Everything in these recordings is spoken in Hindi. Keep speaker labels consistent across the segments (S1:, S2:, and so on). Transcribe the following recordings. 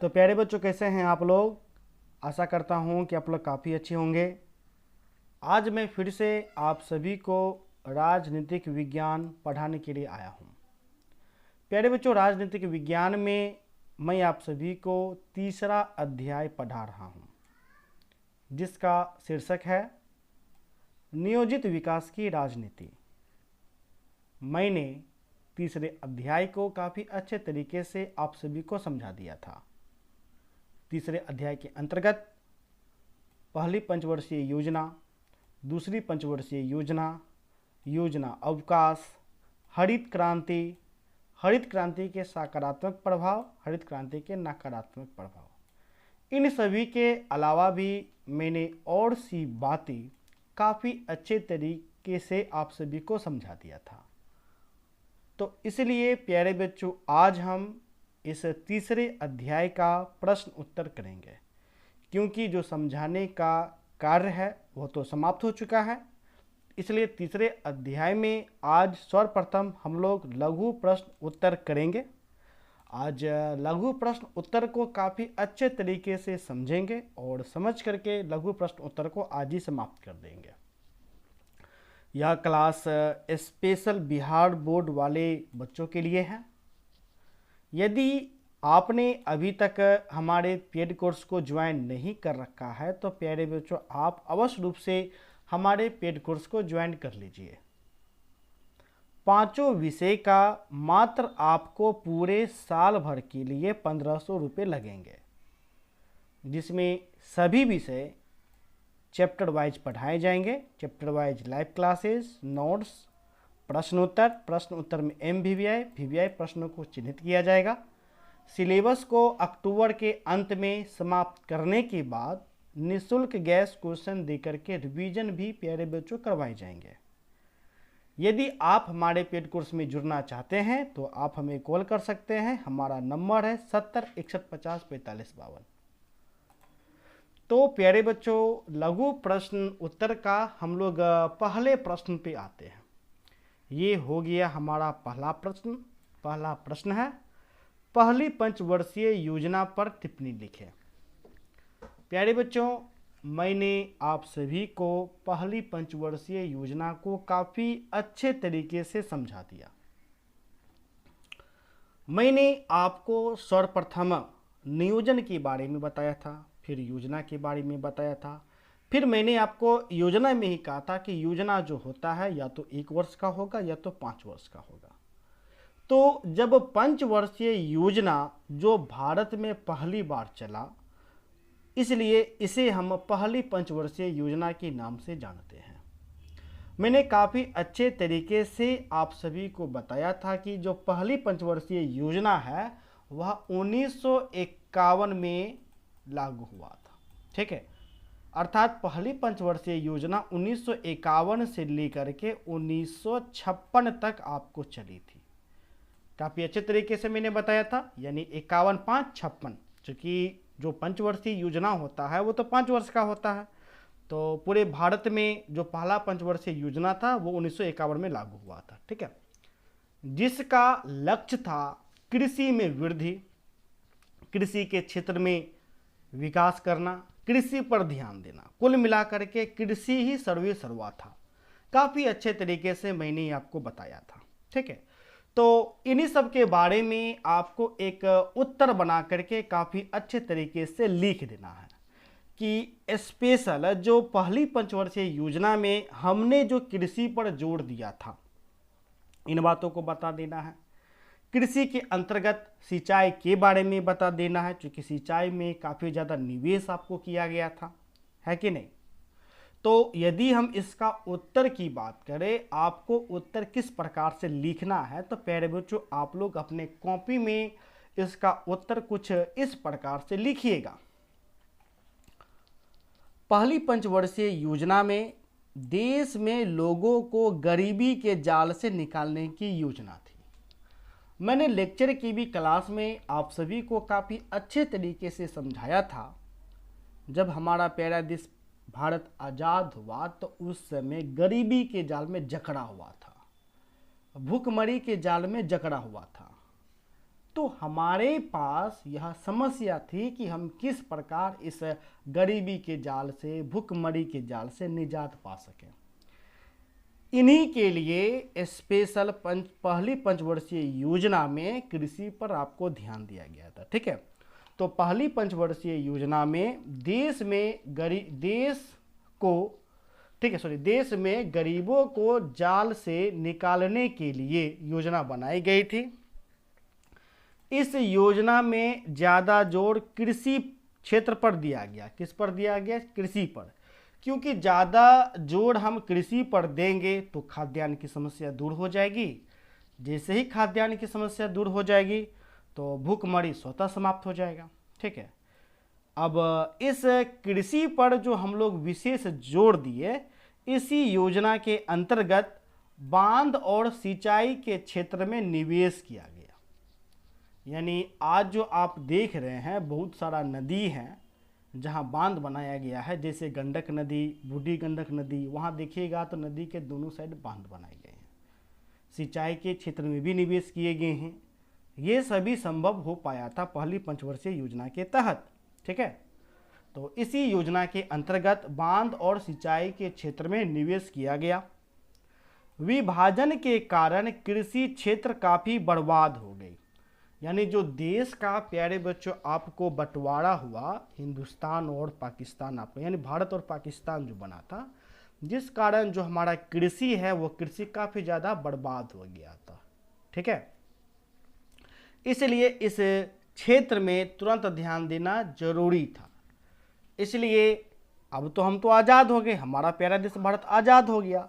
S1: तो प्यारे बच्चों, कैसे हैं आप लोग? आशा करता हूं कि आप लोग काफ़ी अच्छे होंगे। आज मैं फिर से आप सभी को राजनीतिक विज्ञान पढ़ाने के लिए आया हूं। प्यारे बच्चों, राजनीतिक विज्ञान में मैं आप सभी को तीसरा अध्याय पढ़ा रहा हूं, जिसका शीर्षक है नियोजित विकास की राजनीति। मैंने तीसरे अध्याय को काफ़ी अच्छे तरीके से आप सभी को समझा दिया था। तीसरे अध्याय के अंतर्गत पहली पंचवर्षीय योजना, दूसरी पंचवर्षीय योजना, योजना अवकाश, हरित क्रांति, हरित क्रांति के सकारात्मक प्रभाव, हरित क्रांति के नकारात्मक प्रभाव, इन सभी के अलावा भी मैंने और सी बातें काफ़ी अच्छे तरीके से आप सभी को समझा दिया था। तो इसलिए प्यारे बच्चों, आज हम इस तीसरे अध्याय का प्रश्न उत्तर करेंगे, क्योंकि जो समझाने का कार्य है वह तो समाप्त हो चुका है। इसलिए तीसरे अध्याय में आज सर्वप्रथम हम लोग लघु प्रश्न उत्तर करेंगे। आज लघु प्रश्न उत्तर को काफ़ी अच्छे तरीके से समझेंगे और समझ करके लघु प्रश्न उत्तर को आज ही समाप्त कर देंगे। यह क्लास स्पेशल बिहार बोर्ड वाले बच्चों के लिए है। यदि आपने अभी तक हमारे पेड कोर्स को ज्वाइन नहीं कर रखा है तो प्यारे बच्चों, आप अवश्य रूप से हमारे पेड कोर्स को ज्वाइन कर लीजिए। पांचों विषय का मात्र आपको पूरे साल भर के लिए 1500 रुपये लगेंगे, जिसमें सभी विषय चैप्टर वाइज पढ़ाए जाएंगे। Chapter wise live classes, notes, प्रश्न उत्तर में MVVI, VVI प्रश्नों को चिन्हित किया जाएगा। सिलेबस को अक्टूबर के अंत में समाप्त करने के बाद निःशुल्क गैस क्वेश्चन देकर के रिवीजन भी प्यारे बच्चों करवाए जाएंगे। यदि आप हमारे पेड कोर्स में जुड़ना चाहते हैं तो आप हमें कॉल कर सकते हैं। हमारा नंबर है 70 61 50 45 52। तो प्यारे बच्चों, लघु प्रश्न उत्तर का हम लोग पहले प्रश्न पे आते हैं। ये हो गया हमारा पहला प्रश्न। पहला प्रश्न है, पहली पंचवर्षीय योजना पर टिप्पणी लिखें। प्यारे बच्चों, मैंने आप सभी को पहली पंचवर्षीय योजना को काफ़ी अच्छे तरीके से समझा दिया। मैंने आपको सर्वप्रथम नियोजन के बारे में बताया था, फिर योजना के बारे में बताया था, फिर मैंने आपको योजना में ही कहा था कि योजना जो होता है या तो 1 वर्ष का होगा या तो 5 वर्ष का होगा। तो जब पंचवर्षीय योजना जो भारत में पहली बार चला, इसलिए इसे हम पहली पंचवर्षीय योजना के नाम से जानते हैं। मैंने काफ़ी अच्छे तरीके से आप सभी को बताया था कि जो पहली पंचवर्षीय योजना है वह 1951 में लागू हुआ था। ठीक है, अर्थात पहली पंचवर्षीय योजना 1951 से लेकर के 1956 तक आपको चली थी। काफ़ी अच्छे तरीके से मैंने बताया था, यानी 51, 5, 56, चूँकि जो पंचवर्षीय योजना होता है वो तो 5 वर्ष का होता है। तो पूरे भारत में जो पहला पंचवर्षीय योजना था वो 1951 में लागू हुआ था। ठीक है, जिसका लक्ष्य था कृषि में वृद्धि, कृषि के क्षेत्र में विकास करना, कृषि पर ध्यान देना। कुल मिलाकर के कृषि ही सर्वे सर्वा था। काफ़ी अच्छे तरीके से मैंने आपको बताया था। ठीक है, तो इन्हीं सब के बारे में आपको एक उत्तर बना करके काफ़ी अच्छे तरीके से लिख देना है कि स्पेशल जो पहली पंचवर्षीय योजना में हमने जो कृषि पर जोर दिया था, इन बातों को बता देना है। कृषि के अंतर्गत सिंचाई के बारे में बता देना है, क्योंकि सिंचाई में काफ़ी ज़्यादा निवेश आपको किया गया था, है कि नहीं। तो यदि हम इसका उत्तर की बात करें, आपको उत्तर किस प्रकार से लिखना है, तो प्यारे बच्चों, आप लोग अपने कॉपी में इसका उत्तर कुछ इस प्रकार से लिखिएगा। पहली पंचवर्षीय योजना में देश में लोगों को गरीबी के जाल से निकालने की योजना थी। मैंने लेक्चर की भी क्लास में आप सभी को काफ़ी अच्छे तरीके से समझाया था। जब हमारा प्यारा देश भारत आज़ाद हुआ तो उस समय गरीबी के जाल में जकड़ा हुआ था, भूखमरी के जाल में जकड़ा हुआ था। तो हमारे पास यह समस्या थी कि हम किस प्रकार इस गरीबी के जाल से, भुखमरी के जाल से निजात पा सकें। इन्हीं के लिए स्पेशल पहली पंचवर्षीय योजना में कृषि पर आपको ध्यान दिया गया था। ठीक है, तो पहली पंचवर्षीय योजना में देश में गरीबों को जाल से निकालने के लिए योजना बनाई गई थी। इस योजना में ज़्यादा जोर कृषि क्षेत्र पर दिया गया। किस पर दिया गया? कृषि पर, क्योंकि ज़्यादा जोर हम कृषि पर देंगे तो खाद्यान्न की समस्या दूर हो जाएगी। जैसे ही खाद्यान्न की समस्या दूर हो जाएगी तो भूखमरी स्वतः समाप्त हो जाएगा। ठीक है, अब इस कृषि पर जो हम लोग विशेष जोर दिए, इसी योजना के अंतर्गत बांध और सिंचाई के क्षेत्र में निवेश किया गया। यानी आज जो आप देख रहे हैं, बहुत सारा नदी है जहां बांध बनाया गया है, जैसे गंडक नदी, बूढ़ी गंडक नदी, वहां देखिएगा तो नदी के दोनों साइड बांध बनाए गए हैं। सिंचाई के क्षेत्र में भी निवेश किए गए हैं। ये सभी संभव हो पाया था पहली पंचवर्षीय योजना के तहत। ठीक है, तो इसी योजना के अंतर्गत बांध और सिंचाई के क्षेत्र में निवेश किया गया। विभाजन के कारण कृषि क्षेत्र काफ़ी बर्बाद हो गई। यानी जो देश का, प्यारे बच्चों, आपको बंटवारा हुआ हिंदुस्तान और पाकिस्तान, आपको यानी भारत और पाकिस्तान जो बना था, जिस कारण जो हमारा कृषि है वो कृषि काफ़ी ज़्यादा बर्बाद हो गया था। ठीक है, इसलिए इस क्षेत्र में तुरंत ध्यान देना जरूरी था। इसलिए अब तो हम तो आज़ाद हो गए, हमारा प्यारा देश भारत आज़ाद हो गया।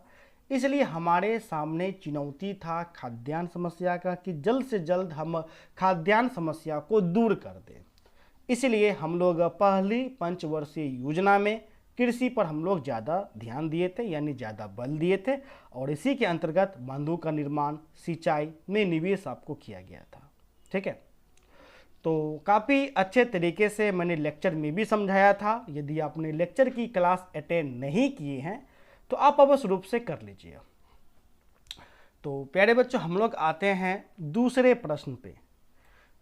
S1: इसलिए हमारे सामने चुनौती था खाद्यान्न समस्या का, कि जल्द से जल्द हम खाद्यान्न समस्या को दूर कर दें। इसलिए हम लोग पहली पंचवर्षीय योजना में कृषि पर हम लोग ज़्यादा ध्यान दिए थे, यानी ज़्यादा बल दिए थे, और इसी के अंतर्गत बांधों का निर्माण, सिंचाई में निवेश आपको किया गया था। ठीक है, तो काफ़ी अच्छे तरीके से मैंने लेक्चर में भी समझाया था। यदि आपने लेक्चर की क्लास अटेंड नहीं किए हैं तो आप अवश्य रूप से कर लीजिए। तो प्यारे बच्चों, हम लोग आते हैं दूसरे प्रश्न पे।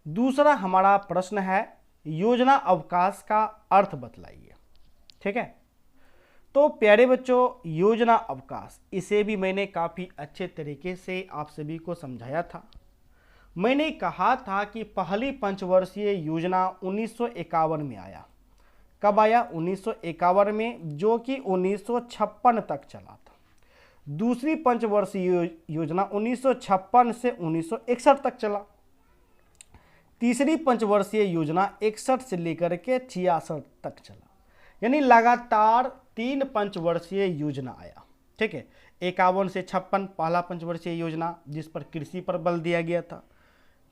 S1: दूसरा हमारा प्रश्न है, योजना अवकाश का अर्थ बतलाइए। ठीक है, तो प्यारे बच्चों, योजना अवकाश, इसे भी मैंने काफ़ी अच्छे तरीके से आप सभी को समझाया था। मैंने कहा था कि पहली पंचवर्षीय योजना 1951 में आया। कब आया? 1951 में, जो कि 1956 तक चला था। दूसरी पंचवर्षीय योजना 1956 से 1961 तक चला। तीसरी पंचवर्षीय योजना 61 से लेकर के 66 तक चला। यानी लगातार 3 पंचवर्षीय योजना आया। ठीक है, 51 से 56 पहला पंचवर्षीय योजना जिस पर कृषि पर बल दिया गया था।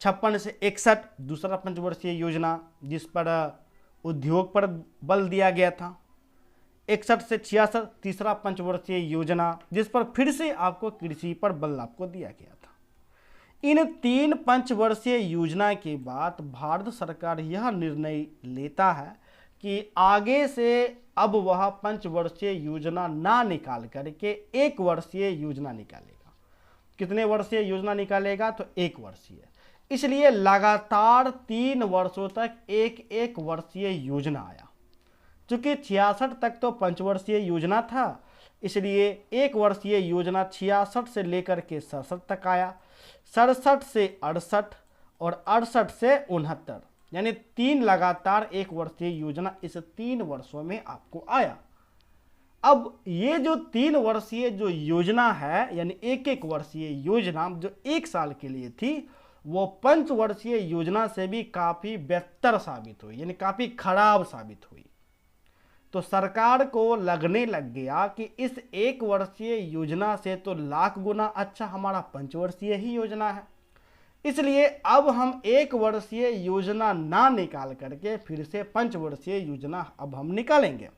S1: 56 से 61 दूसरा पंचवर्षीय योजना जिस पर उद्योग पर बल दिया गया था। 61 से 66 तीसरा पंचवर्षीय योजना जिस पर फिर से आपको कृषि पर बल आपको दिया गया था। इन 3 पंचवर्षीय योजना के बाद भारत सरकार यह निर्णय लेता है कि आगे से अब वह पंचवर्षीय योजना ना निकाल करके 1 वर्षीय योजना निकालेगा। कितने वर्षीय योजना निकालेगा? तो 1 वर्षीय। इसलिए लगातार 3 वर्षों तक 1 वर्षीय योजना आया। चूंकि 66 तक तो पंचवर्षीय योजना था, इसलिए 1 वर्षीय योजना 66 से लेकर के 67 तक आया। 67 से 68 और 68 से 69, यानी 3 लगातार 1 वर्षीय योजना इस 3 वर्षों में आपको आया। अब ये जो 3 वर्षीय जो योजना है, यानी 1 वर्षीय योजना जो 1 साल के लिए थी, वो पंचवर्षीय योजना से भी काफ़ी बेहतर साबित हुई, यानी काफ़ी खराब साबित हुई। तो सरकार को लगने लग गया कि इस 1 वर्षीय योजना से तो लाख गुना अच्छा हमारा पंचवर्षीय ही योजना है। इसलिए अब हम 1 वर्षीय योजना ना निकाल करके फिर से पंचवर्षीय योजना अब हम निकालेंगे।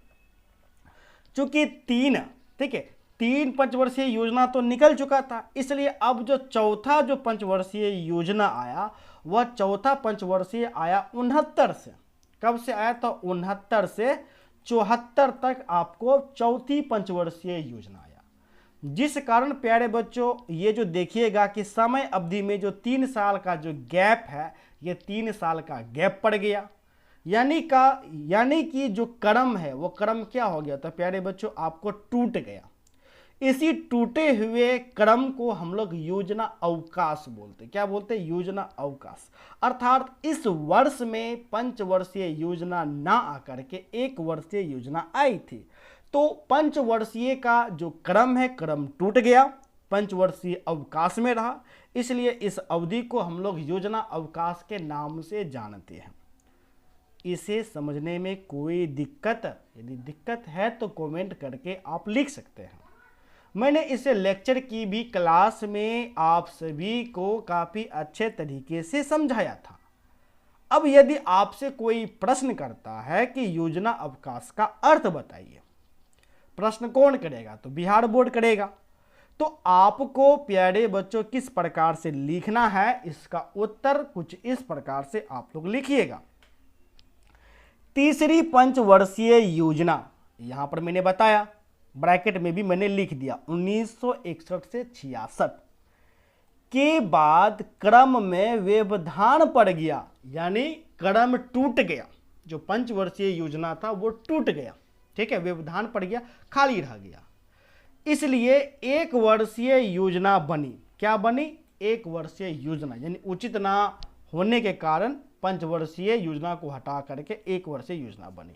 S1: चूंकि 3 पंचवर्षीय योजना तो निकल चुका था, इसलिए अब जो चौथा जो पंचवर्षीय योजना आया वह चौथा पंचवर्षीय आया 69 से। कब से आया? तो 69 से 74 तक आपको चौथी पंचवर्षीय योजना आया। जिस कारण प्यारे बच्चों, ये जो देखिएगा कि समय अवधि में जो 3 साल का जो गैप है, ये 3 साल का गैप पड़ गया, यानी कि जो क्रम है वो क्रम क्या हो गया? तो प्यारे बच्चों आपको टूट गया। इसी टूटे हुए क्रम को हम लोग योजना अवकाश बोलते। क्या बोलते हैं? योजना अवकाश। अर्थात इस वर्ष में पंचवर्षीय योजना ना आकर के 1 वर्षीय योजना आई थी, तो पंचवर्षीय का जो क्रम है क्रम टूट गया, पंचवर्षीय अवकाश में रहा, इसलिए इस अवधि को हम लोग योजना अवकाश के नाम से जानते हैं। इसे समझने में कोई दिक्कत? यदि दिक्कत है तो कमेंट करके आप लिख सकते हैं। मैंने इसे लेक्चर की भी क्लास में आप सभी को काफ़ी अच्छे तरीके से समझाया था। अब यदि आपसे कोई प्रश्न करता है कि योजना अवकाश का अर्थ बताइए, प्रश्न कौन करेगा? तो बिहार बोर्ड करेगा। तो आपको प्यारे बच्चों किस प्रकार से लिखना है, इसका उत्तर कुछ इस प्रकार से आप लोग लिखिएगा। तीसरी पंचवर्षीय योजना, यहां पर मैंने बताया, ब्रैकेट में भी मैंने लिख दिया 1961 से 66 के बाद क्रम में व्यवधान पड़ गया, यानी क्रम टूट गया। जो पंचवर्षीय योजना था वो टूट गया, ठीक है, व्यवधान पड़ गया, खाली रह गया, इसलिए 1 वर्षीय योजना बनी। क्या बनी? 1 वर्षीय योजना, यानी उचित ना होने के कारण पंचवर्षीय योजना को हटा करके 1 वर्षीय योजना बनी।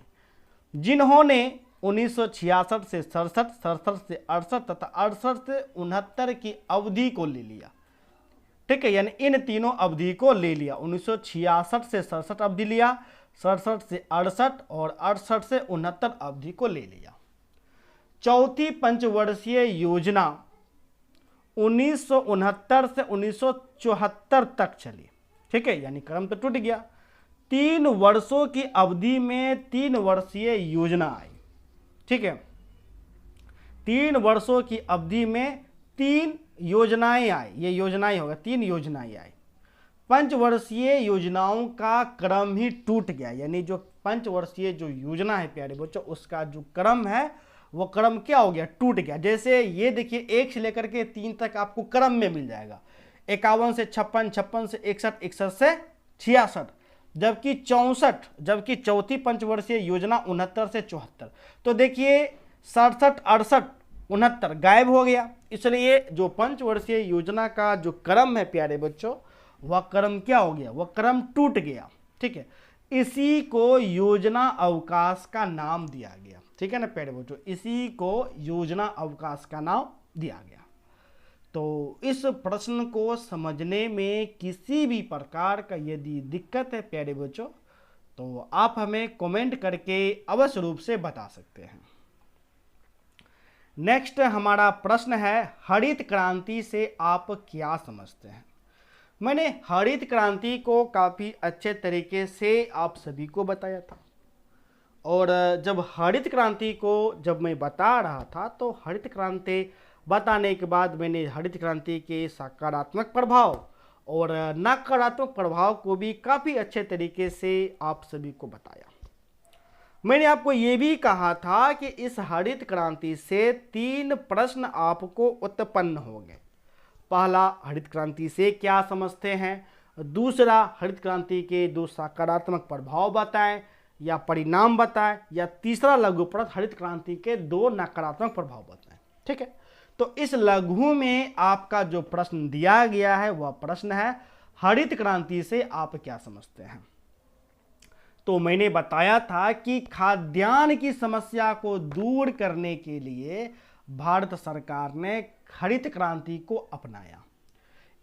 S1: जिन्होंने 1966 से 67, 67 से 68 तथा 68 से 69 की अवधि को ले लिया, ठीक है, यानी इन तीनों अवधि को ले लिया। 1966 से 67 अवधि लिया, 67 से 68 और 68 से 69 अवधि को ले लिया। चौथी पंचवर्षीय योजना 1969 से 1974 तक चली, ठीक है, यानी क्रम तो टूट गया। 3 वर्षों की अवधि में 3 वर्षीय योजना आई, ठीक है, 3 वर्षों की अवधि में 3 योजनाएं आई, ये योजनाएं होगा, 3 योजनाएं आई। पंचवर्षीय योजनाओं का क्रम ही टूट गया, यानी जो पंचवर्षीय जो योजना है प्यारे बच्चों, उसका जो क्रम है वो क्रम क्या हो गया? टूट गया। जैसे ये देखिए 1 से लेकर के 3 तक आपको क्रम में मिल जाएगा, 51 से 56, 56 से 61, 61 से 66, जबकि चौथी पंचवर्षीय योजना 69 से 74। तो देखिए 67, 68, 69 गायब हो गया। इसलिए जो पंचवर्षीय योजना का जो क्रम है प्यारे बच्चों, वह क्रम क्या हो गया? वह क्रम टूट गया, ठीक है। इसी को योजना अवकाश का नाम दिया गया, ठीक है ना प्यारे बच्चों, इसी को योजना अवकाश का नाम दिया गया। तो इस प्रश्न को समझने में किसी भी प्रकार का यदि दिक्कत है प्यारे बच्चों, तो आप हमें कमेंट करके अवश्य रूप से बता सकते हैं। नेक्स्ट हमारा प्रश्न है, हरित क्रांति से आप क्या समझते हैं? मैंने हरित क्रांति को काफ़ी अच्छे तरीके से आप सभी को बताया था, और जब हरित क्रांति को जब मैं बता रहा था तो हरित क्रांति बताने के बाद मैंने हरित क्रांति के सकारात्मक प्रभाव और नकारात्मक प्रभाव को भी काफ़ी अच्छे तरीके से आप सभी को बताया। मैंने आपको ये भी कहा था कि इस हरित क्रांति से 3 प्रश्न आपको उत्पन्न होंगे। पहला, हरित क्रांति से क्या समझते हैं? दूसरा, हरित क्रांति के 2 सकारात्मक प्रभाव बताएं या परिणाम बताएं, या तीसरा लघु प्रश्न, हरित क्रांति के 2 नकारात्मक प्रभाव बताएं, ठीक है। तो इस लघु में आपका जो प्रश्न दिया गया है वह प्रश्न है, हरित क्रांति से आप क्या समझते हैं? तो मैंने बताया था कि खाद्यान्न की समस्या को दूर करने के लिए भारत सरकार ने हरित क्रांति को अपनाया।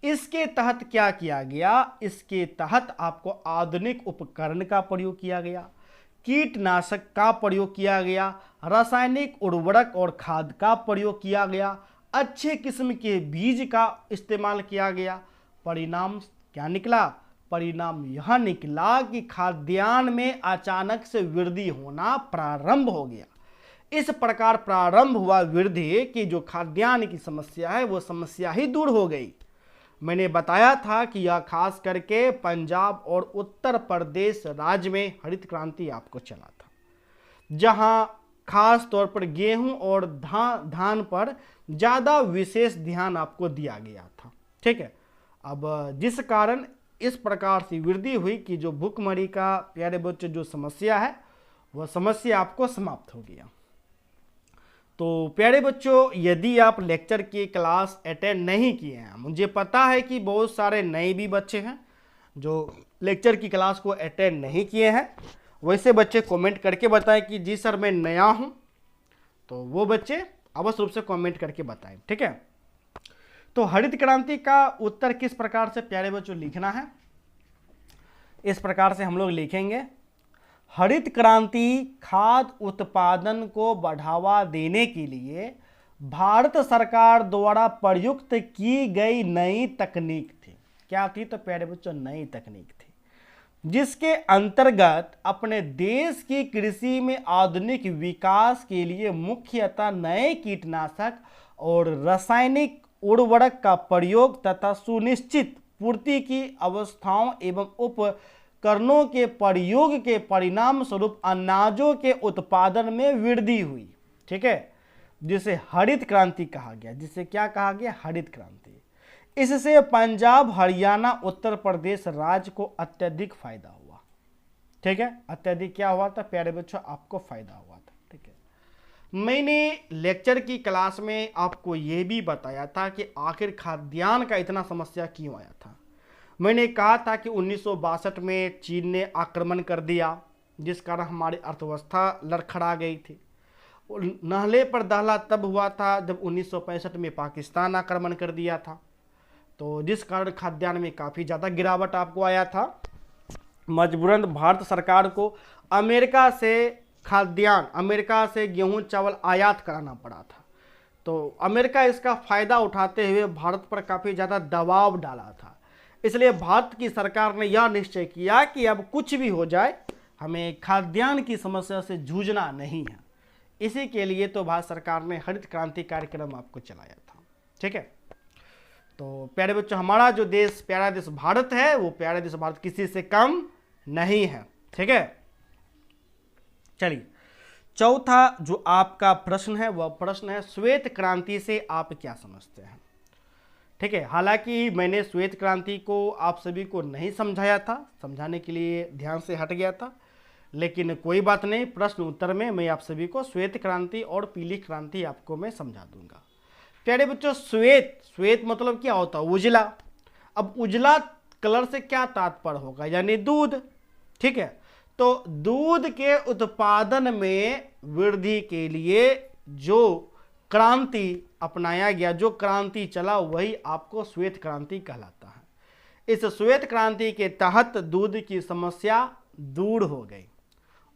S1: इसके तहत क्या किया गया? इसके तहत आपको आधुनिक उपकरण का प्रयोग किया गया, कीटनाशक का प्रयोग किया गया, रासायनिक उर्वरक और खाद का प्रयोग किया गया, अच्छे किस्म के बीज का इस्तेमाल किया गया। परिणाम क्या निकला? परिणाम यह निकला कि खाद्यान्न में अचानक से वृद्धि होना प्रारंभ हो गया। इस प्रकार प्रारंभ हुआ वृद्धि कि जो खाद्यान्न की समस्या है वो समस्या ही दूर हो गई। मैंने बताया था कि यह खास करके पंजाब और उत्तर प्रदेश राज्य में हरित क्रांति आपको चला था, जहां खास तौर पर गेहूं और धान पर ज़्यादा विशेष ध्यान आपको दिया गया था, ठीक है। अब जिस कारण इस प्रकार से वृद्धि हुई कि जो भूखमरी का प्यारे बच्चों जो समस्या है वह समस्या आपको समाप्त हो गया। तो प्यारे बच्चों, यदि आप लेक्चर की क्लास अटेंड नहीं किए हैं, मुझे पता है कि बहुत सारे नए भी बच्चे हैं जो लेक्चर की क्लास को अटेंड नहीं किए हैं, वैसे बच्चे कमेंट करके बताएं कि जी सर मैं नया हूं, तो वो बच्चे अवश्य रूप से कमेंट करके बताएं, ठीक है। तो हरित क्रांति का उत्तर किस प्रकार से प्यारे बच्चों लिखना है, इस प्रकार से हम लोग लिखेंगे, हरित क्रांति खाद्य उत्पादन को बढ़ावा देने के लिए भारत सरकार द्वारा प्रयुक्त की गई नई तकनीक थी। क्या थी? तो प्यारे बच्चों नई तकनीक थी, जिसके अंतर्गत अपने देश की कृषि में आधुनिक विकास के लिए मुख्यतः नए कीटनाशक और रासायनिक उर्वरक का प्रयोग तथा सुनिश्चित पूर्ति की अवस्थाओं एवं उपकरणों के प्रयोग के परिणाम स्वरूप अनाजों के उत्पादन में वृद्धि हुई, ठीक है, जिसे हरित क्रांति कहा गया। जिसे क्या कहा गया? हरित क्रांति। इससे पंजाब, हरियाणा, उत्तर प्रदेश राज्य को अत्यधिक फायदा हुआ, ठीक है। अत्यधिक क्या हुआ था प्यारे बच्चों? आपको फायदा हुआ था, ठीक है। मैंने लेक्चर की क्लास में आपको यह भी बताया था कि आखिर खाद्यान्न का इतना समस्या क्यों आया था। मैंने कहा था कि 1962 में चीन ने आक्रमण कर दिया, जिस कारण हमारी अर्थव्यवस्था लड़खड़ा गई थी। नहले पर दहला तब हुआ था जब 1965 में पाकिस्तान आक्रमण कर दिया था, तो जिस कारण खाद्यान्न में काफ़ी ज़्यादा गिरावट आपको आया था। मजबूरन भारत सरकार को अमेरिका से खाद्यान्न, अमेरिका से गेहूं चावल आयात कराना पड़ा था। तो अमेरिका इसका फ़ायदा उठाते हुए भारत पर काफ़ी ज़्यादा दबाव डाला था। इसलिए भारत की सरकार ने यह निश्चय किया कि अब कुछ भी हो जाए हमें खाद्यान्न की समस्या से जूझना नहीं है। इसी के लिए तो भारत सरकार ने हरित क्रांति कार्यक्रम आपको चलाया था, ठीक है। तो प्यारे बच्चों, हमारा जो देश, प्यारा देश भारत है, वो प्यारा देश भारत किसी से कम नहीं है, ठीक है। चलिए, चौथा जो आपका प्रश्न है वह प्रश्न है श्वेत क्रांति से आप क्या समझते हैं, ठीक है। हालांकि मैंने श्वेत क्रांति को आप सभी को नहीं समझाया था, समझाने के लिए ध्यान से हट गया था, लेकिन कोई बात नहीं, प्रश्न उत्तर में मैं आप सभी को श्वेत क्रांति और पीली क्रांति आपको मैं समझा दूंगा। प्यारे बच्चों, श्वेत, श्वेत मतलब क्या होता है? उजला। अब उजला कलर से क्या तात्पर्य होगा? यानी दूध, ठीक है। तो दूध के उत्पादन में वृद्धि के लिए जो क्रांति अपनाया गया, जो क्रांति चला, वही आपको श्वेत क्रांति कहलाता है। इस श्वेत क्रांति के तहत दूध की समस्या दूर हो गई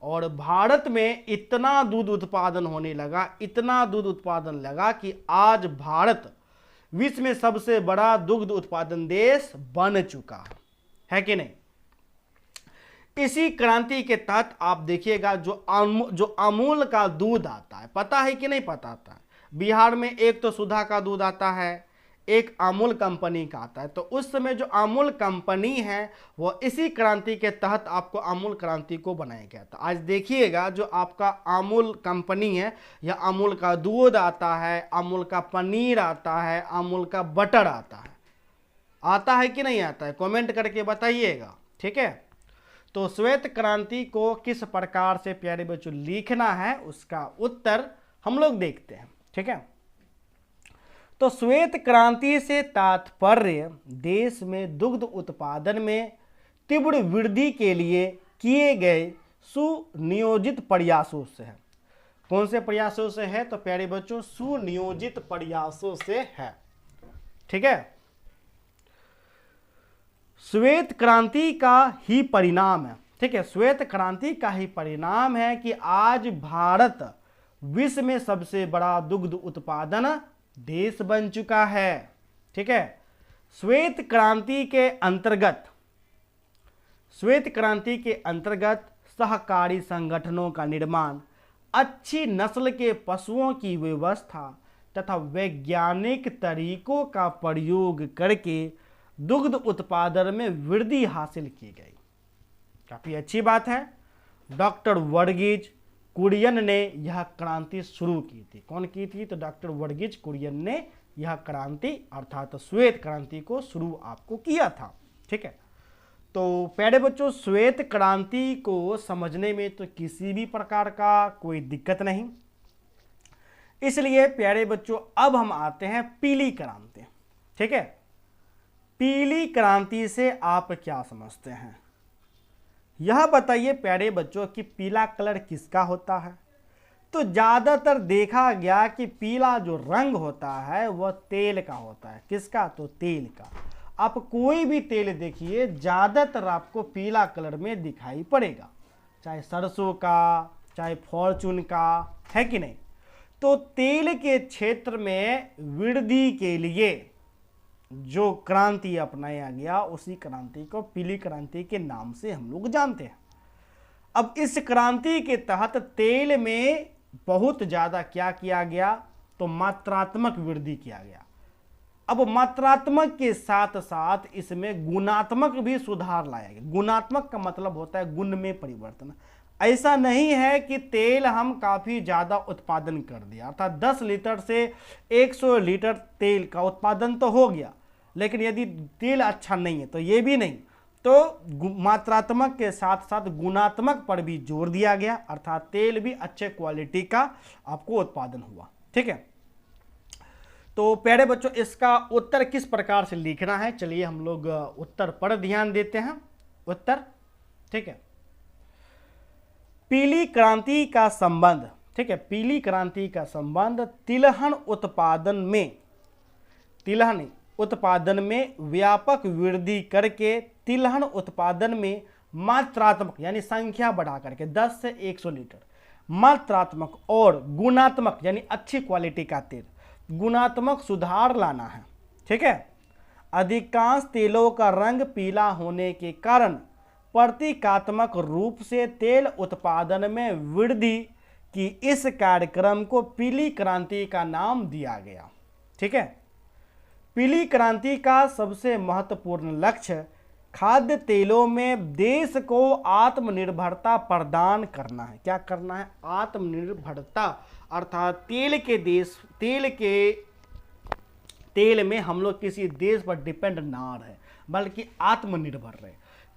S1: और भारत में इतना दूध उत्पादन होने लगा, इतना दूध उत्पादन लगा कि आज भारत विश्व में सबसे बड़ा दुग्ध उत्पादन देश बन चुका है कि नहीं। इसी क्रांति के तहत आप देखिएगा जो अमूल का दूध आता है, पता है कि नहीं पता आता है? बिहार में एक तो सुधा का दूध आता है, एक अमूल कंपनी का आता है। तो उस समय जो अमूल कंपनी है वो इसी क्रांति के तहत आपको अमूल क्रांति को बनाया गया था। आज देखिएगा जो आपका अमूल कंपनी है, या अमूल का दूध आता है, अमूल का पनीर आता है, अमूल का बटर आता है कि नहीं आता है? कमेंट करके बताइएगा, ठीक है। तो श्वेत क्रांति को किस प्रकार से प्यारे बच्चों लिखना है, उसका उत्तर हम लोग देखते हैं, ठीक है। तो श्वेत क्रांति से तात्पर्य देश में दुग्ध उत्पादन में तीव्र वृद्धि के लिए किए गए सुनियोजित प्रयासों से है। कौन से प्रयासों से है? तो प्यारे बच्चों, सुनियोजित प्रयासों से है, ठीक है। श्वेत क्रांति का ही परिणाम है, ठीक है। श्वेत क्रांति का ही परिणाम है कि आज भारत विश्व में सबसे बड़ा दुग्ध उत्पादन देश बन चुका है, ठीक है। श्वेत क्रांति के अंतर्गत सहकारी संगठनों का निर्माण, अच्छी नस्ल के पशुओं की व्यवस्था तथा वैज्ञानिक तरीकों का प्रयोग करके दुग्ध उत्पादन में वृद्धि हासिल की गई। काफी अच्छी बात है। डॉक्टर वर्गीज कुरियन ने यह क्रांति शुरू की थी। कौन की थी? तो डॉक्टर वर्गीज कुरियन ने यह क्रांति अर्थात श्वेत क्रांति को शुरू आपको किया था, ठीक है। तो प्यारे बच्चों, श्वेत क्रांति को समझने में तो किसी भी प्रकार का कोई दिक्कत नहीं। इसलिए प्यारे बच्चों, अब हम आते हैं पीली क्रांति। ठीक है, पीली क्रांति से आप क्या समझते हैं, यह बताइए प्यारे बच्चों कि पीला कलर किसका होता है। तो ज़्यादातर देखा गया कि पीला जो रंग होता है वह तेल का होता है। किसका? तो तेल का। आप कोई भी तेल देखिए, ज़्यादातर आपको पीला कलर में दिखाई पड़ेगा, चाहे सरसों का, चाहे फॉर्चून का, है कि नहीं। तो तेल के क्षेत्र में वृद्धि के लिए जो क्रांति अपनाया गया, उसी क्रांति को पीली क्रांति के नाम से हम लोग जानते हैं। अब इस क्रांति के तहत तेल में बहुत ज़्यादा क्या किया गया, तो मात्रात्मक वृद्धि किया गया। अब मात्रात्मक के साथ साथ इसमें गुणात्मक भी सुधार लाया गया। गुणात्मक का मतलब होता है गुण में परिवर्तन। ऐसा नहीं है कि तेल हम काफ़ी ज़्यादा उत्पादन कर दिया, अर्थात 10 लीटर से 100 लीटर तेल का उत्पादन तो हो गया, लेकिन यदि तेल अच्छा नहीं है तो ये भी नहीं। तो मात्रात्मक के साथ साथ गुणात्मक पर भी जोर दिया गया, अर्थात तेल भी अच्छे क्वालिटी का आपको उत्पादन हुआ। ठीक है, तो प्यारे बच्चों, इसका उत्तर किस प्रकार से लिखना है, चलिए हम लोग उत्तर पर ध्यान देते हैं। उत्तर, ठीक है, पीली क्रांति का संबंध, ठीक है, पीली क्रांति का संबंध तिलहन उत्पादन में व्यापक वृद्धि करके तिलहन उत्पादन में मात्रात्मक यानी संख्या बढ़ा करके 10 से 100 लीटर मात्रात्मक और गुणात्मक यानी अच्छी क्वालिटी का तेल, गुणात्मक सुधार लाना है। ठीक है, अधिकांश तेलों का रंग पीला होने के कारण प्रतीकात्मक रूप से तेल उत्पादन में वृद्धि की इस कार्यक्रम को पीली क्रांति का नाम दिया गया। ठीक है, पीली क्रांति का सबसे महत्वपूर्ण लक्ष्य खाद्य तेलों में देश को आत्मनिर्भरता प्रदान करना है। क्या करना है? आत्मनिर्भरता, अर्थात तेल में हम लोग किसी देश पर डिपेंड ना रहे, बल्कि आत्मनिर्भर रहे,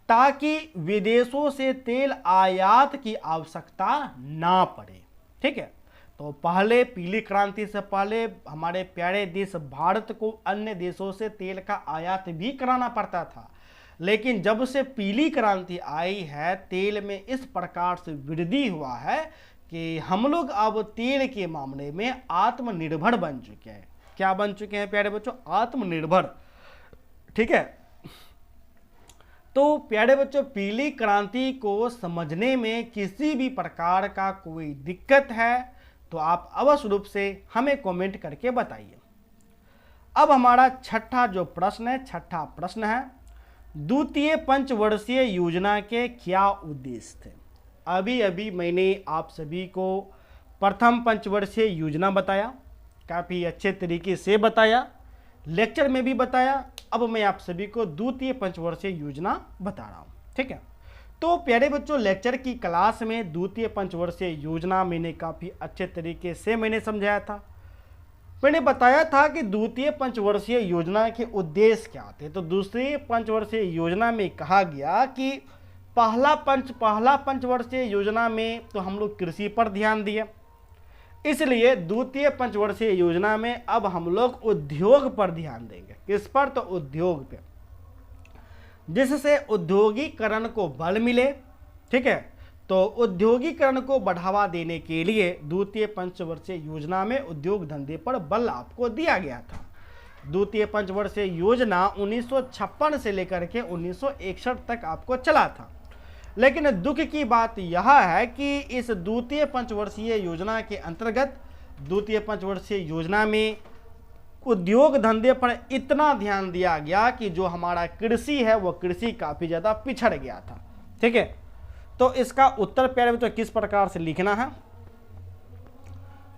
S1: ताकि विदेशों से तेल आयात की आवश्यकता ना पड़े। ठीक है, तो पहले पीली क्रांति से पहले हमारे प्यारे देश भारत को अन्य देशों से तेल का आयात भी कराना पड़ता था, लेकिन जब से पीली क्रांति आई है, तेल में इस प्रकार से वृद्धि हुआ है कि हम लोग अब तेल के मामले में आत्मनिर्भर बन चुके हैं। क्या बन चुके हैं प्यारे बच्चों? आत्मनिर्भर। ठीक है, तो प्यारे बच्चों, पीली क्रांति को समझने में किसी भी प्रकार का कोई दिक्कत है तो आप अवश्य रूप से हमें कमेंट करके बताइए। अब हमारा छठा प्रश्न है, द्वितीय पंचवर्षीय योजना के क्या उद्देश्य थे। अभी अभी मैंने आप सभी को प्रथम पंचवर्षीय योजना बताया, काफ़ी अच्छे तरीके से बताया, लेक्चर में भी बताया। अब मैं आप सभी को द्वितीय पंचवर्षीय योजना बता रहा हूँ। ठीक है, तो प्यारे बच्चों, लेक्चर की क्लास में द्वितीय पंचवर्षीय योजना मैंने काफ़ी अच्छे तरीके से समझाया था। मैंने बताया था कि द्वितीय पंचवर्षीय योजना के उद्देश्य क्या थे। तो दूसरी पंचवर्षीय योजना में कहा गया कि पहला पंचवर्षीय योजना में तो हम लोग कृषि पर ध्यान दिए, इसलिए द्वितीय पंचवर्षीय योजना में अब हम लोग उद्योग पर ध्यान देंगे। किस पर? तो उद्योग पे, जिससे औद्योगिकरण को बल मिले। ठीक है, तो औद्योगिकरण को बढ़ावा देने के लिए द्वितीय पंचवर्षीय योजना में उद्योग धंधे पर बल आपको दिया गया था। द्वितीय पंचवर्षीय योजना 1956 से लेकर के 1961 तक आपको चला था, लेकिन दुख की बात यह है कि इस द्वितीय पंचवर्षीय योजना के अंतर्गत द्वितीय पंचवर्षीय योजना में उद्योग धंधे पर इतना ध्यान दिया गया कि जो हमारा कृषि है वो कृषि काफ़ी ज़्यादा पिछड़ गया था। ठीक है, तो इसका उत्तर प्यारे बच्चों किस प्रकार से लिखना है?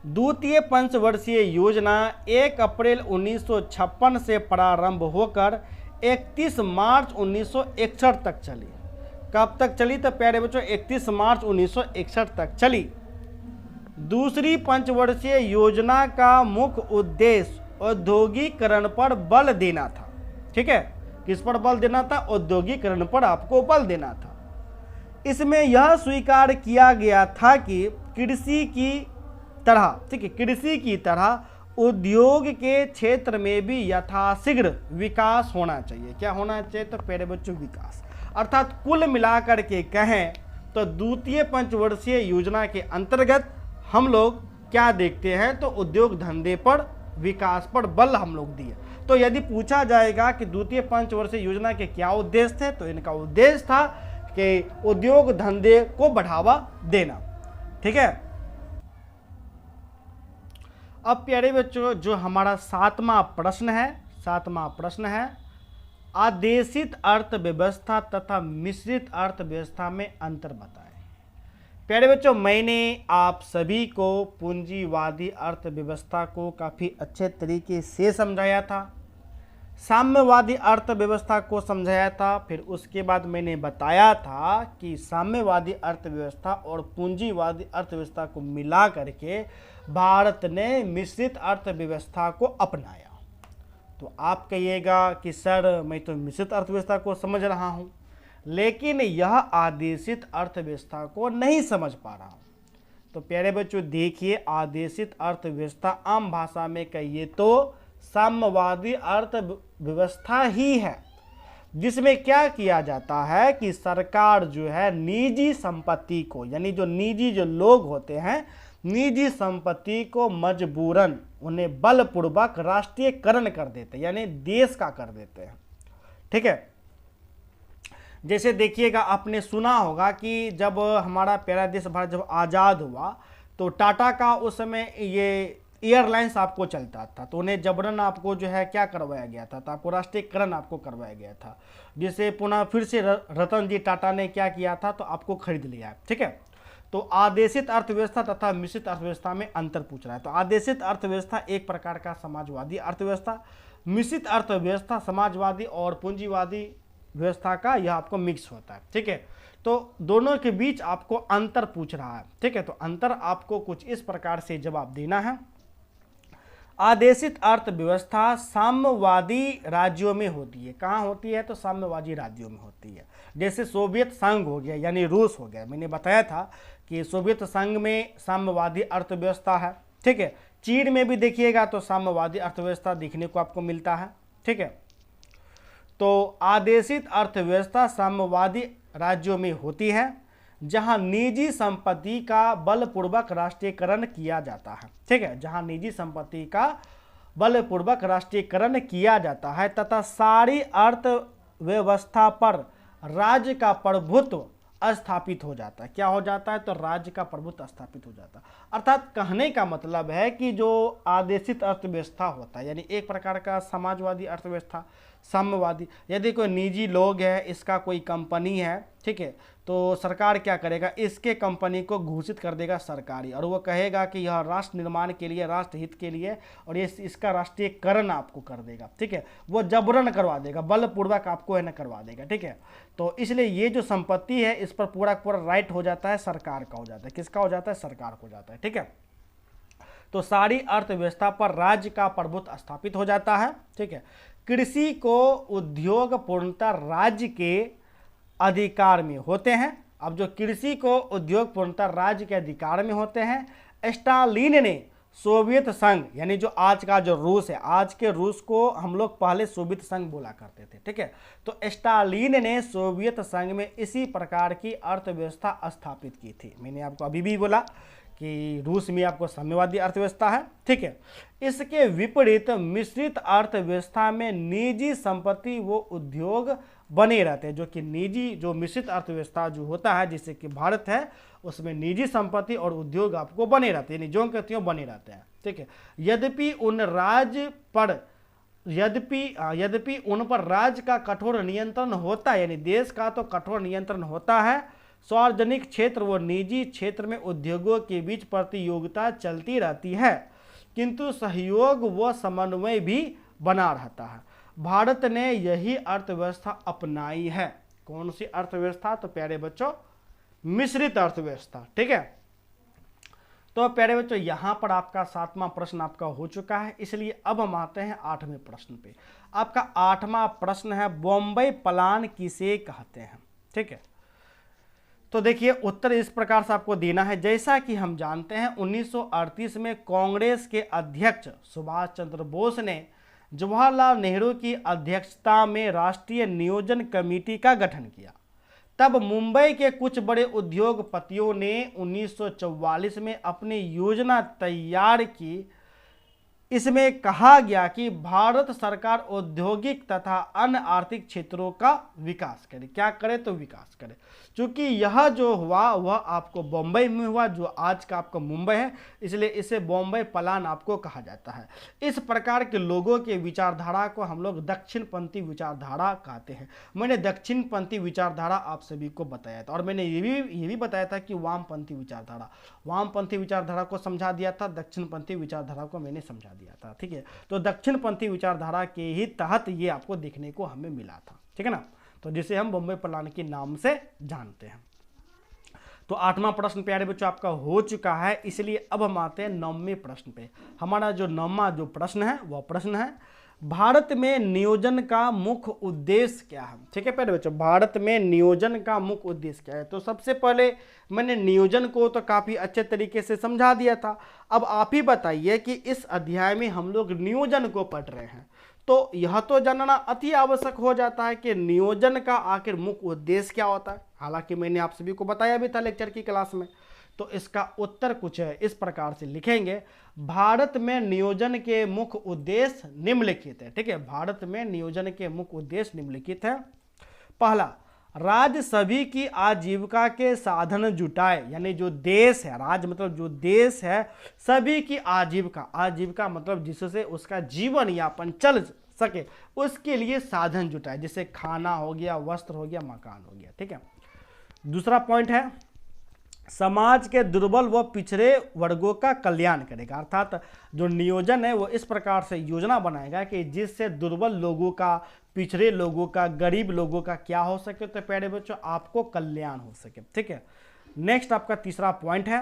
S1: द्वितीय पंचवर्षीय योजना 1 अप्रैल 1956 से प्रारंभ होकर 31 मार्च 1961 तक चली। कब तक चली? तो प्यारे बच्चों 31 मार्च 1961 तक चली। दूसरी पंचवर्षीय योजना का मुख्य उद्देश्य औद्योगिकरण पर बल देना था। ठीक है, किस पर बल देना था? औद्योगिकरण पर आपको बल देना था। इसमें यह स्वीकार किया गया था कि कृषि की तरह, ठीक है, कृषि की तरह उद्योग के क्षेत्र में भी यथाशीघ्र विकास होना चाहिए। क्या होना चाहिए? तो प्यारे बच्चों, विकास। अर्थात कुल मिलाकर के कहें तो द्वितीय पंचवर्षीय योजना के अंतर्गत हम लोग क्या देखते हैं? तो उद्योग धंधे पर, विकास पर बल हम लोग दिए। तो यदि पूछा जाएगा कि द्वितीय पंचवर्षीय योजना के क्या उद्देश्य थे, तो इनका उद्देश्य था कि उद्योग धंधे को बढ़ावा देना। ठीक है। अब प्यारे बच्चों, जो हमारा सातवां प्रश्न है, आदेशित अर्थव्यवस्था तथा मिश्रित अर्थव्यवस्था में अंतर बताएं। प्यारे बच्चों, मैंने आप सभी को पूंजीवादी अर्थव्यवस्था को काफ़ी अच्छे तरीके से समझाया था, साम्यवादी अर्थव्यवस्था को समझाया था। फिर उसके बाद मैंने बताया था कि साम्यवादी अर्थव्यवस्था और पूंजीवादी अर्थव्यवस्था को मिला करके भारत ने मिश्रित अर्थव्यवस्था को अपनाया। तो आप कहिएगा कि सर मैं तो मिश्रित अर्थव्यवस्था को समझ रहा हूँ, लेकिन यह आदेशित अर्थव्यवस्था को नहीं समझ पा रहा हूँ। तो प्यारे बच्चों देखिए, आदेशित अर्थव्यवस्था आम भाषा में कहिए तो साम्यवादी अर्थव्यवस्था ही है, जिसमें क्या किया जाता है कि सरकार जो है निजी संपत्ति को, यानी जो निजी जो लोग होते हैं, निजी संपत्ति को मजबूरन उन्हें बलपूर्वक राष्ट्रीयकरण कर देते हैं, यानी देश का कर देते हैं। ठीक है। जैसे देखिएगा, आपने सुना होगा कि जब हमारा प्यारा देश भारत जब आज़ाद हुआ तो टाटा का उस समय ये एयरलाइंस आपको चलता था, तो उन्हें जबरन आपको जो है क्या करवाया गया था, तो आपको राष्ट्रीयकरण आपको करवाया गया था, जिसे पुनः फिर से रतन जी टाटा ने क्या किया था, तो आपको खरीद लिया। ठीक है। तो आदेशित अर्थव्यवस्था तथा मिश्रित अर्थव्यवस्था में अंतर पूछ रहा है। तो आदेशित अर्थव्यवस्था एक प्रकार का समाजवादी अर्थव्यवस्था, मिश्रित अर्थव्यवस्था समाजवादी और पूंजीवादी व्यवस्था का यह आपको मिक्स होता है। ठीक है। तो दोनों के बीच आपको अंतर पूछ रहा है। ठीक है। तो अंतर आपको कुछ इस प्रकार से जवाब देना है। आदेशित अर्थव्यवस्था साम्यवादी राज्यों में होती है। कहाँ होती है? तो साम्यवादी राज्यों में होती है। जैसे सोवियत संघ हो गया, यानी रूस हो गया। मैंने बताया था कि सोवियत संघ में साम्यवादी अर्थव्यवस्था है। ठीक है। चीन में भी देखिएगा तो साम्यवादी अर्थव्यवस्था देखने को आपको मिलता है। ठीक है। तो आदेशित अर्थव्यवस्था साम्यवादी राज्यों में होती है जहां निजी संपत्ति का बलपूर्वक राष्ट्रीयकरण किया जाता है। ठीक है। जहां निजी संपत्ति का बलपूर्वक राष्ट्रीयकरण किया जाता है तथा सारी अर्थव्यवस्था पर राज्य का प्रभुत्व स्थापित हो जाता है। क्या हो जाता है? तो राज्य का प्रभुत्व स्थापित हो जाता है। अर्थात कहने का मतलब है कि जो आदेशित अर्थव्यवस्था होता है, यानी एक प्रकार का समाजवादी अर्थव्यवस्था, साम्यवादी, यदि कोई निजी लोग है, इसका कोई कंपनी है, ठीक है, तो सरकार क्या करेगा? इसके कंपनी को घोषित कर देगा सरकारी, और वो कहेगा कि यह राष्ट्र निर्माण के लिए, राष्ट्र हित के लिए, और ये इसका राष्ट्रीयकरण आपको कर देगा। ठीक है। वो जबरन करवा देगा, बलपूर्वक आपको है ना करवा देगा। ठीक है। तो इसलिए ये जो संपत्ति है इस पर पूरा पूरा राइट हो जाता है, सरकार का हो जाता है। किसका हो जाता है? सरकार को हो जाता है। ठीक है। तो सारी अर्थव्यवस्था पर राज्य का प्रभुत्व स्थापित हो जाता है। ठीक है। कृषि को उद्योग पूर्णतः राज्य के अधिकार में होते हैं। अब जो कृषि को उद्योग पूर्णतः राज्य के अधिकार में होते हैं, स्टालिन ने सोवियत संघ, यानी जो आज का जो रूस है, आज के रूस को हम लोग पहले सोवियत संघ बोला करते थे। ठीक है। तो स्टालिन ने सोवियत संघ में इसी प्रकार की अर्थव्यवस्था स्थापित की थी। मैंने आपको अभी भी बोला कि रूस में आपको साम्यवादी अर्थव्यवस्था है। ठीक है। इसके विपरीत मिश्रित अर्थव्यवस्था में निजी संपत्ति वो उद्योग बने रहते हैं, जो कि निजी, जो मिश्रित अर्थव्यवस्था जो होता है जैसे कि भारत है, उसमें निजी संपत्ति और उद्योग आपको बने रहते हैं, जो कहते हैं बने रहते हैं। ठीक है। यद्यपि उन पर राज्य का कठोर नियंत्रण होता है, यानी देश का तो कठोर नियंत्रण होता है। सार्वजनिक क्षेत्र व निजी क्षेत्र में उद्योगों के बीच प्रतियोगिता चलती रहती है, किंतु सहयोग व समन्वय भी बना रहता है। भारत ने यही अर्थव्यवस्था अपनाई है। कौन सी अर्थव्यवस्था? तो प्यारे बच्चों, मिश्रित अर्थव्यवस्था। ठीक है। तो प्यारे बच्चों, यहां पर आपका सातवां प्रश्न आपका हो चुका है, इसलिए अब हम आते हैं आठवें प्रश्न पे। आपका 8वां प्रश्न है, बॉम्बे प्लान किसे कहते हैं। ठीक है, तो देखिए उत्तर इस प्रकार से आपको देना है। जैसा कि हम जानते हैं 1938 में कांग्रेस के अध्यक्ष सुभाष चंद्र बोस ने जवाहरलाल नेहरू की अध्यक्षता में राष्ट्रीय नियोजन कमेटी का गठन किया। तब मुंबई के कुछ बड़े उद्योगपतियों ने 1944 में अपनी योजना तैयार की। इसमें कहा गया कि भारत सरकार औद्योगिक तथा अन्य आर्थिक क्षेत्रों का विकास करे। क्या करे तो विकास करे। क्योंकि यह जो हुआ वह आपको बॉम्बे में हुआ, जो आज का आपका मुंबई है, इसलिए इसे बॉम्बे प्लान आपको कहा जाता है। इस प्रकार के लोगों के विचारधारा को हम लोग दक्षिणपंथी विचारधारा कहते हैं। मैंने दक्षिणपंथी विचारधारा आप सभी को बताया था, और मैंने ये भी बताया था कि वामपंथी विचारधारा को समझा दिया था, दक्षिणपंथी विचारधारा को मैंने समझा दिया था। ठीक है, तो दक्षिणपंथी विचारधारा के ही तहत ये आपको देखने को हमें मिला था। ठीक है ना, तो जिसे हम बॉम्बे प्लान के नाम से जानते हैं। तो 8वां प्रश्न प्यारे बच्चों आपका हो चुका है, इसलिए अब हम आते हैं 9वें प्रश्न पे। हमारा जो 9वां जो प्रश्न है वह प्रश्न है, भारत में नियोजन का मुख्य उद्देश्य क्या है। ठीक है प्यारे बच्चों, भारत में नियोजन का मुख्य उद्देश्य क्या है। तो सबसे पहले मैंने नियोजन को तो काफ़ी अच्छे तरीके से समझा दिया था। अब आप ही बताइए कि इस अध्याय में हम लोग नियोजन को पढ़ रहे हैं, तो यह तो जानना अति आवश्यक हो जाता है कि नियोजन का आखिर मुख्य उद्देश्य क्या होता है। हालांकि मैंने आप सभी को बताया भी था लेक्चर की क्लास में। तो इसका उत्तर कुछ इस प्रकार से लिखेंगे, भारत में नियोजन के मुख्य उद्देश्य निम्नलिखित है। ठीक है, भारत में नियोजन के मुख्य उद्देश्य निम्नलिखित है। पहला, राज्य सभी की आजीविका के साधन जुटाए, यानी जो देश है, राज्य मतलब जो देश है, सभी की आजीविका मतलब जिससे उसका जीवन यापन चल सके, उसके लिए साधन जुटाए, जैसे खाना हो गया, वस्त्र हो गया, मकान हो गया। ठीक है, दूसरा पॉइंट है, समाज के दुर्बल व पिछड़े वर्गों का कल्याण करेगा। अर्थात जो नियोजन है वो इस प्रकार से योजना बनाएगा कि जिससे दुर्बल लोगों का, पिछड़े लोगों का, गरीब लोगों का क्या हो सके, तो प्यारे बच्चों आपको कल्याण हो सके। ठीक है, नेक्स्ट आपका तीसरा पॉइंट है,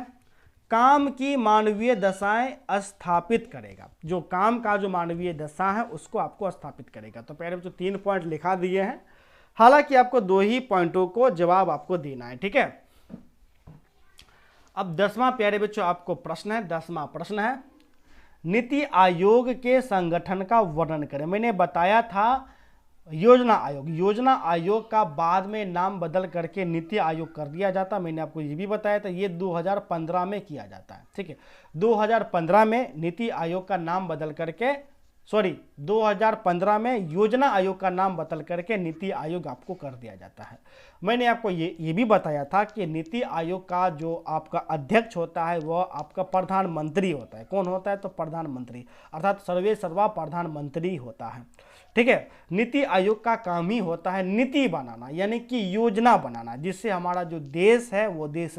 S1: काम की मानवीय दशाएं स्थापित करेगा। जो काम का जो मानवीय दशा है उसको आपको स्थापित करेगा। तो प्यारे बच्चों 3 पॉइंट लिखा दिए हैं, हालांकि आपको 2 ही पॉइंटों को जवाब आपको देना है। ठीक है, अब 10वां प्यारे बच्चों आपको प्रश्न है, 10वां प्रश्न है, नीति आयोग के संगठन का वर्णन करें। मैंने बताया था योजना आयोग का बाद में नाम बदल करके नीति आयोग कर दिया जाता। मैंने आपको ये भी बताया था, ये 2015 में किया जाता है। ठीक है, 2015 में नीति आयोग का नाम बदल करके 2015 में योजना आयोग का नाम बदल करके नीति आयोग आपको कर दिया जाता है। मैंने आपको ये भी बताया था कि नीति आयोग का जो आपका अध्यक्ष होता है वह आपका प्रधानमंत्री होता है। कौन होता है, तो प्रधानमंत्री, अर्थात सर्वे सर्वा प्रधानमंत्री होता है। ठीक है, नीति आयोग का काम ही होता है नीति बनाना, यानी कि योजना बनाना, जिससे हमारा जो देश है वो देश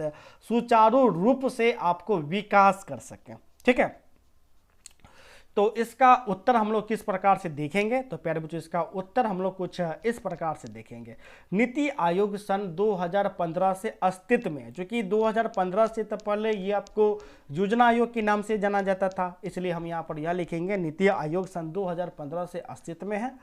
S1: सुचारू रूप से आपको विकास कर सके। ठीक है, तो इसका उत्तर हम लोग किस प्रकार से देखेंगे, तो प्यारे बच्चों इसका उत्तर हम लोग कुछ इस प्रकार से देखेंगे। नीति आयोग सन 2015 से अस्तित्व में है, चूंकि 2015 से तो पहले ये आपको योजना आयोग के नाम से जाना जाता था, इसलिए हम यहाँ पर यह लिखेंगे नीति आयोग सन 2015 से अस्तित्व में है।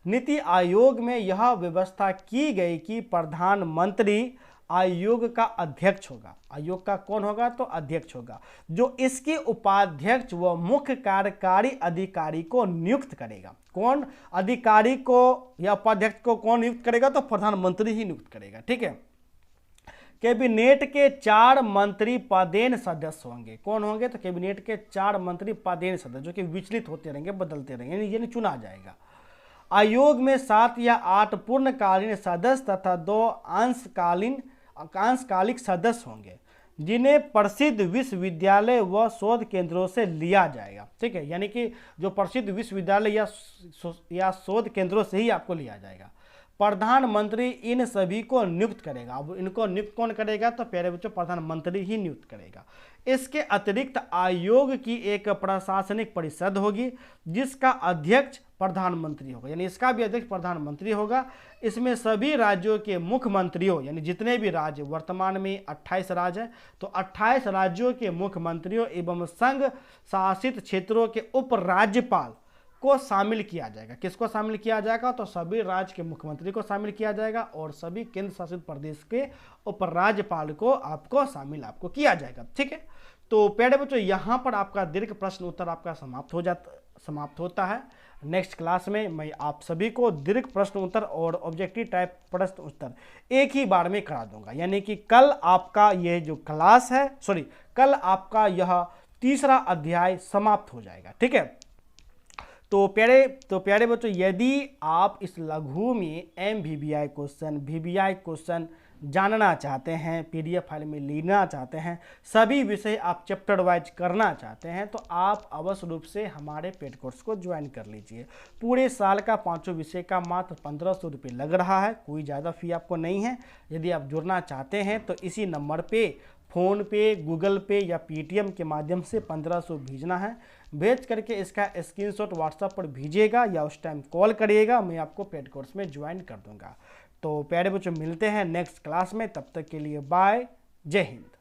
S1: नीति आयोग में यह व्यवस्था की गई कि प्रधानमंत्री आयोग का अध्यक्ष होगा। आयोग का कौन होगा, तो अध्यक्ष होगा, जो इसके उपाध्यक्ष व मुख्य कार्यकारी अधिकारी को नियुक्त करेगा। कौन अधिकारी को या उपाध्यक्ष को कौन नियुक्त करेगा, तो प्रधानमंत्री ही नियुक्त करेगा। ठीक है, कैबिनेट के 4 मंत्री पदेन सदस्य होंगे। कौन होंगे, तो कैबिनेट के 4 मंत्री पदेन सदस्य, जो कि विचलित होते रहेंगे, बदलते रहेंगे, यानी चुना जाएगा। आयोग में 7 या 8 पूर्णकालीन सदस्य तथा 2 अंशकालिक सदस्य होंगे, जिन्हें प्रसिद्ध विश्वविद्यालय व शोध केंद्रों से लिया जाएगा। ठीक है, यानी कि जो प्रसिद्ध विश्वविद्यालय या शोध केंद्रों से ही आपको लिया जाएगा। प्रधानमंत्री इन सभी को नियुक्त करेगा। अब इनको नियुक्त कौन करेगा, तो प्यारे बच्चों प्रधानमंत्री ही नियुक्त करेगा। इसके अतिरिक्त आयोग की एक प्रशासनिक परिषद होगी, जिसका अध्यक्ष प्रधानमंत्री होगा, यानी इसका भी अध्यक्ष प्रधानमंत्री होगा। इसमें सभी राज्यों के मुख्यमंत्रियों, यानी जितने भी राज्य, वर्तमान में 28 राज्य है, तो 28 राज्यों के मुख्यमंत्रियों एवं संघ शासित क्षेत्रों के उप राज्यपाल को शामिल किया जाएगा। किसको शामिल किया जाएगा? तो सभी राज्य के मुख्यमंत्री को शामिल किया जाएगा और सभी केंद्र शासित प्रदेश के उपराज्यपाल को आपको किया जाएगा। ठीक है, तो प्यारे बच्चों यहाँ पर आपका दीर्घ प्रश्न उत्तर आपका समाप्त होता है। नेक्स्ट क्लास में मैं आप सभी को दीर्घ प्रश्न उत्तर और ऑब्जेक्टिव टाइप प्रश्न उत्तर एक ही बार में करा दूंगा, यानी कि कल आपका ये जो क्लास है कल आपका यह तीसरा अध्याय समाप्त हो जाएगा। ठीक है, तो प्यारे बच्चों यदि आप इस लघु में MVBI क्वेश्चन जानना चाहते हैं, PDF फाइल में लेना चाहते हैं, सभी विषय आप चैप्टर वाइज करना चाहते हैं, तो आप अवश्य रूप से हमारे पेड कोर्स को ज्वाइन कर लीजिए। पूरे साल का 5 विषय का मात्र 1500 रुपये लग रहा है, कोई ज़्यादा फी आपको नहीं है। यदि आप जुड़ना चाहते हैं तो इसी नंबर पे फ़ोन पे, गूगल पे या Paytm के माध्यम से 1500 भेजना है। भेज करके इसका स्क्रीनशॉट व्हाट्सएप पर भेजिएगा या उस टाइम कॉल करिएगा, मैं आपको पेड कोर्स में ज्वाइन कर दूंगा। तो प्यारे बच्चों मिलते हैं नेक्स्ट क्लास में, तब तक के लिए बाय, जय हिंद।